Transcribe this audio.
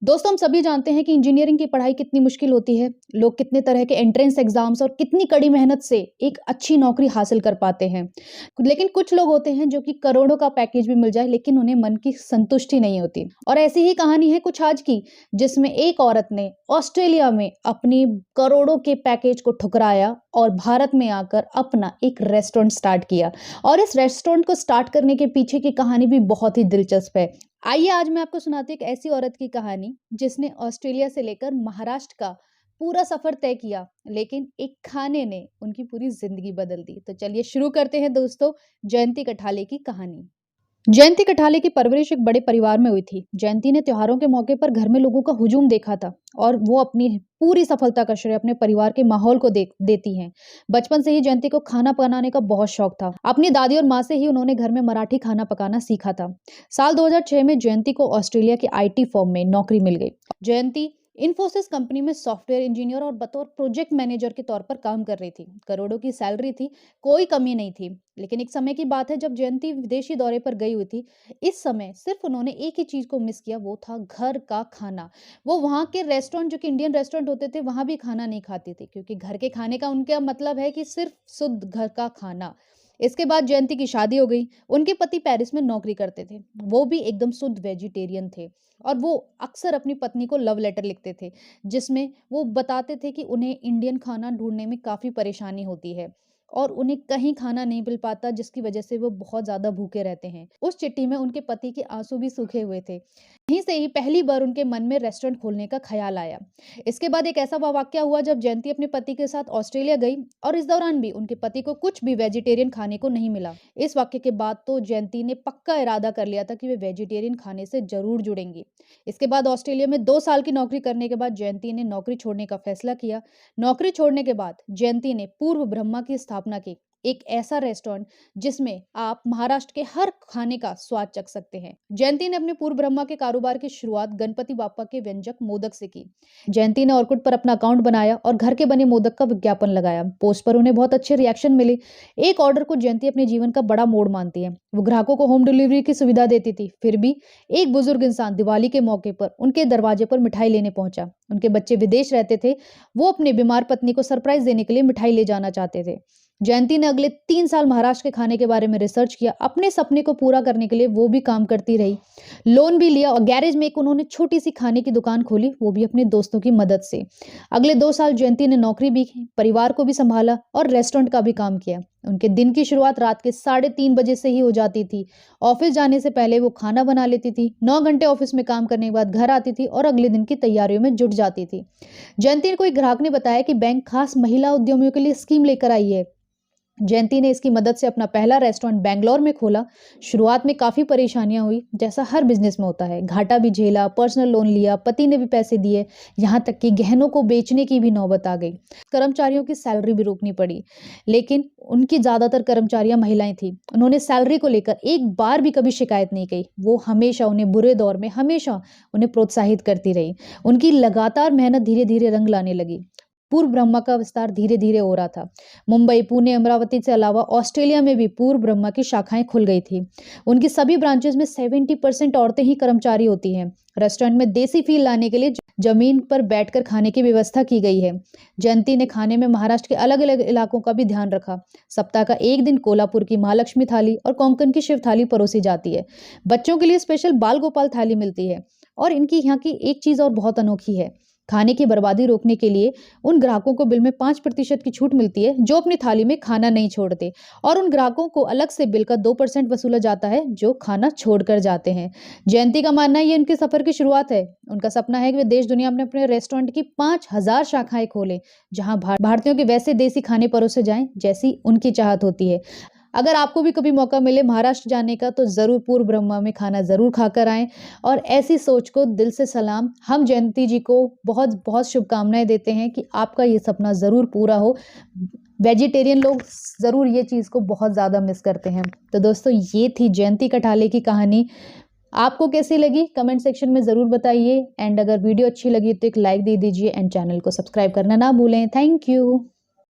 दोस्तों हम सभी जानते हैं कि इंजीनियरिंग की पढ़ाई कितनी मुश्किल होती है। लोग कितने तरह के एंट्रेंस एग्जाम्स और कितनी कड़ी मेहनत से एक अच्छी नौकरी हासिल कर पाते हैं। लेकिन कुछ लोग होते हैं जो कि करोड़ों का पैकेज भी मिल जाए लेकिन उन्हें मन की संतुष्टि नहीं होती। और ऐसी ही कहानी है कुछ आज की, जिसमें एक औरत ने ऑस्ट्रेलिया में अपनी करोड़ों के पैकेज को ठुकराया और भारत में आकर अपना एक रेस्टोरेंट स्टार्ट किया। और इस रेस्टोरेंट को स्टार्ट करने के पीछे की कहानी भी बहुत ही दिलचस्प है। आइए आज मैं आपको सुनाती हूँ एक ऐसी औरत की कहानी जिसने ऑस्ट्रेलिया से लेकर महाराष्ट्र का पूरा सफर तय किया, लेकिन एक खाने ने उनकी पूरी जिंदगी बदल दी। तो चलिए शुरू करते हैं दोस्तों, जयंती कठाले की कहानी। जयंती कठाले की परवरिश एक बड़े परिवार में हुई थी। जयंती ने त्योहारों के मौके पर घर में लोगों का हुजूम देखा था और वो अपनी पूरी सफलता का श्रेय अपने परिवार के माहौल को देती हैं। बचपन से ही जयंती को खाना बनाने का बहुत शौक था। अपनी दादी और माँ से ही उन्होंने घर में मराठी खाना पकाना सीखा था। साल 2006 में जयंती को ऑस्ट्रेलिया के IT फर्म में नौकरी मिल गई। जयंती इन्फोसिस कंपनी में सॉफ्टवेयर इंजीनियर और बतौर प्रोजेक्ट मैनेजर के तौर पर काम कर रही थी। करोड़ों की सैलरी थी, कोई कमी नहीं थी। लेकिन एक समय की बात है जब जयंती विदेशी दौरे पर गई हुई थी। इस समय सिर्फ उन्होंने एक ही चीज को मिस किया, वो था घर का खाना। वो वहाँ के रेस्टोरेंट, जो कि इंडियन रेस्टोरेंट होते थे, वहां भी खाना नहीं खाती थी, क्योंकि घर के खाने का उनका मतलब है कि सिर्फ शुद्ध घर का खाना। इसके बाद जयंती की शादी हो गई। उनके पति पेरिस में नौकरी करते थे। वो भी एकदम शुद्ध वेजिटेरियन थे और वो अक्सर अपनी पत्नी को लव लेटर लिखते थे, जिसमें वो बताते थे कि उन्हें इंडियन खाना ढूंढने में काफी परेशानी होती है और उन्हें कहीं खाना नहीं मिल पाता, जिसकी वजह से वो बहुत ज्यादा भूखे रहते हैं। उस चिट्ठी में उनके पति के आंसू भी सूखे हुए थे। यहीं से ही पहली बार उनके मन में रेस्टोरेंट खोलने का ख्याल आया। इसके बाद एक ऐसा वाकया हुआ जब जयंती अपने पति के साथ ऑस्ट्रेलिया गई और इस दौरान भी उनके पति को कुछ भी वेजिटेरियन खाने को नहीं मिला। इस वाक्य के बाद तो जयंती ने पक्का इरादा कर लिया था कि वे वेजिटेरियन खाने से जरूर जुड़ेंगी। इसके बाद ऑस्ट्रेलिया में 2 साल की नौकरी करने के बाद जयंती ने नौकरी छोड़ने का फैसला किया। नौकरी छोड़ने के बाद जयंती ने पूर्व ब्रह्मा की स्थापना की, एक ऐसा रेस्टोरेंट जिसमें आप महाराष्ट्र के हर खाने का स्वाद चख सकते हैं। जयंती ने अपने पूर्व ब्रह्मा के कारोबार की शुरुआत गणपति बापा के व्यंजक मोदक से की। जयंती ने ऑर्कुट पर अपना अकाउंट बनाया और घर के बने मोदक का विज्ञापन लगाया। पोस्ट पर उन्हें बहुत अच्छे रिएक्शन मिले। एक ऑर्डर को जयंती अपने जीवन का बड़ा मोड़ मानती है। वो ग्राहकों को होम डिलीवरी की सुविधा देती थी। फिर भी एक बुजुर्ग इंसान दिवाली के मौके पर उनके दरवाजे पर मिठाई लेने पहुंचा। उनके बच्चे विदेश रहते थे। वो अपने बीमार पत्नी को सरप्राइज देने के लिए मिठाई ले जाना चाहते थे। जयंती ने अगले 3 साल महाराष्ट्र के खाने के बारे में रिसर्च किया। अपने सपने को पूरा करने के लिए वो भी काम करती रही। लोन भी लिया और गैरेज में एक उन्होंने छोटी सी खाने की दुकान खोली, वो भी अपने दोस्तों की मदद से। अगले 2 साल जयंती ने नौकरी भी की, परिवार को भी संभाला और रेस्टोरेंट का भी काम किया। उनके दिन की शुरुआत रात के 3:30 बजे से ही हो जाती थी। ऑफिस जाने से पहले वो खाना बना लेती थी। 9 घंटे ऑफिस में काम करने के बाद घर आती थी और अगले दिन की तैयारियों में जुट जाती थी। जयंती को एक ग्राहक ने बताया कि बैंक खास महिला उद्यमियों के लिए स्कीम लेकर आई है। जयंती ने इसकी मदद से अपना पहला रेस्टोरेंट बेंगलोर में खोला। शुरुआत में काफी परेशानियां हुई, जैसा हर बिजनेस में होता है। घाटा भी झेला, पर्सनल लोन लिया, पति ने भी पैसे दिए, यहाँ तक कि गहनों को बेचने की भी नौबत आ गई। कर्मचारियों की सैलरी भी रोकनी पड़ी, लेकिन उनकी ज्यादातर कर्मचारियां महिलाएं थी। उन्होंने सैलरी को लेकर एक बार भी कभी शिकायत नहीं की। वो हमेशा उन्हें बुरे दौर में हमेशा उन्हें प्रोत्साहित करती रही। उनकी लगातार मेहनत धीरे धीरे रंग लाने लगी। पूर्व ब्रह्मा का विस्तार धीरे धीरे हो रहा था। मुंबई, पुणे, अमरावती से अलावा ऑस्ट्रेलिया में भी पूर्व ब्रह्मा की शाखाएं खुल गई थी। उनकी सभी ब्रांचेस में 70% औरतें ही कर्मचारी होती हैं। रेस्टोरेंट में देसी फील लाने के लिए जमीन पर बैठकर खाने की व्यवस्था की गई है। जयंती ने खाने में महाराष्ट्र के अलग अलग इलाकों का भी ध्यान रखा। सप्ताह का एक दिन कोल्हापुर की महालक्ष्मी थाली और कोंकण की शिव थाली परोसी जाती है। बच्चों के लिए स्पेशल बाल गोपाल थाली मिलती है। और इनकी यहाँ की एक चीज और बहुत अनोखी है। खाने की बर्बादी रोकने के लिए उन ग्राहकों को बिल में 5% की छूट मिलती है जो अपनी थाली में खाना नहीं छोड़ते, और उन ग्राहकों को अलग से बिल का 2% वसूला जाता है जो खाना छोड़कर जाते हैं। जयंती का मानना है ये उनके सफर की शुरुआत है। उनका सपना है कि वे देश दुनिया में अपने रेस्टोरेंट की 5000 शाखाएं खोलें, जहां भारतीयों के वैसे देसी खाने परोसे जाएं जैसी उनकी चाहत होती है। अगर आपको भी कभी मौका मिले महाराष्ट्र जाने का, तो जरूर पूर्व ब्रह्मा में खाना जरूर खाकर आएं। और ऐसी सोच को दिल से सलाम। हम जयंती जी को बहुत बहुत शुभकामनाएं देते हैं कि आपका ये सपना जरूर पूरा हो। वेजिटेरियन लोग जरूर ये चीज को बहुत ज्यादा मिस करते हैं। तो दोस्तों, ये थी जयंती कठाले की कहानी। आपको कैसी लगी कमेंट सेक्शन में जरूर बताइए। एंड अगर वीडियो अच्छी लगी तो एक लाइक दे दीजिए एंड चैनल को सब्सक्राइब करना ना भूलें। Thank you.